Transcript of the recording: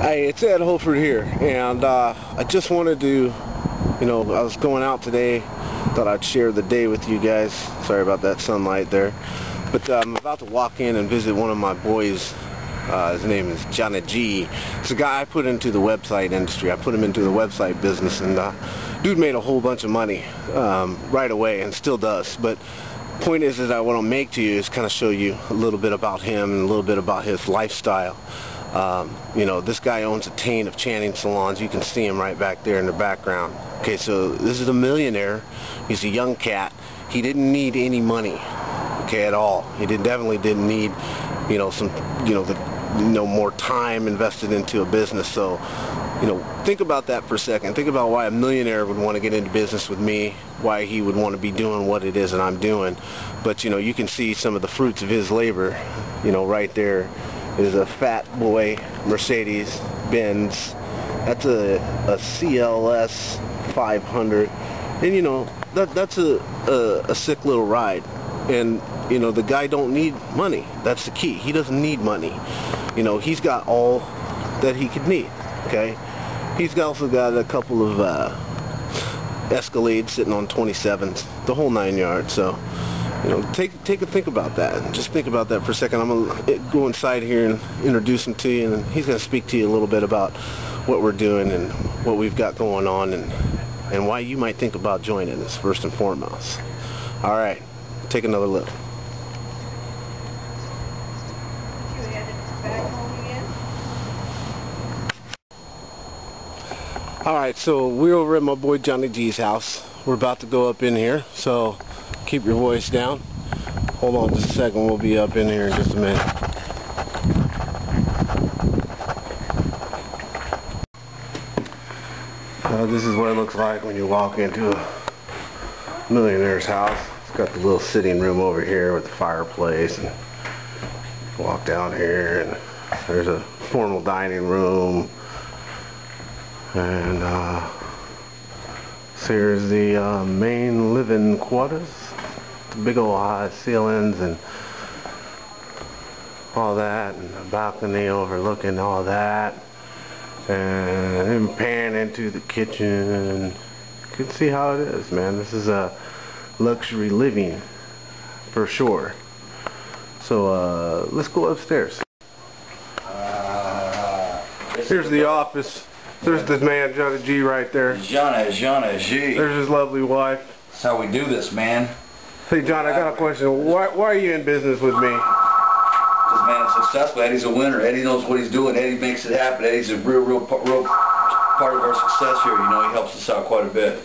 Hey, it's Ed Holford here, and I just wanted to, I was going out today, thought I'd share the day with you guys. Sorry about that sunlight there. But I'm about to walk in and visit one of my boys. His name is Johnny G. It's a guy I put into the website industry. I put him into the website business, and dude made a whole bunch of money right away, and still does. But point is that I want to make to you is kind of show you a little bit about him and a little bit about his lifestyle. This guy owns a chain of tanning salons. You can see him right back there in the background. Okay, so this is a millionaire. He's a young cat. He didn't need any money, okay, at all. He definitely didn't need, more time invested into a business. So, think about that for a second. Think about why a millionaire would want to get into business with me, why he would want to be doing what it is that I'm doing. But, you can see some of the fruits of his labor, right there. Is a Fat Boy Mercedes Benz. That's a CLS 500, and that's a sick little ride. And the guy don't need money. That's the key. He doesn't need money. He's got all that he could need. Okay, he's also got a couple of Escalades sitting on 27s, the whole 9 yards. So take a think about that. Just think about that for a second. I'm going to go inside here and introduce him to you, and he's going to speak to you a little bit about what we're doing and what we've got going on, and why you might think about joining us first and foremost. All right, take another look. All right, so we're over at my boy Johnny G's house. We're about to go up in here, so keep your voice down. Hold on just a second, we'll be up in here in just a minute. This is what it looks like when you walk into a millionaire's house. It's got the little sitting room over here with the fireplace, and walk down here and there's a formal dining room, and so here's the main living quarters. The big old high ceilings and all that, and a balcony overlooking all that, and then pan into the kitchen. You can see how it is, man. This is a luxury living for sure. So let's go upstairs. Here's the office. There's the man Johnny G right there. Johnny G. There's his lovely wife. That's how we do this, man. Hey John, I got a question. Why are you in business with me? This man is successful. Eddie's a winner. Eddie knows what he's doing. Eddie makes it happen. Eddie's a real part of our success here. He helps us out quite a bit.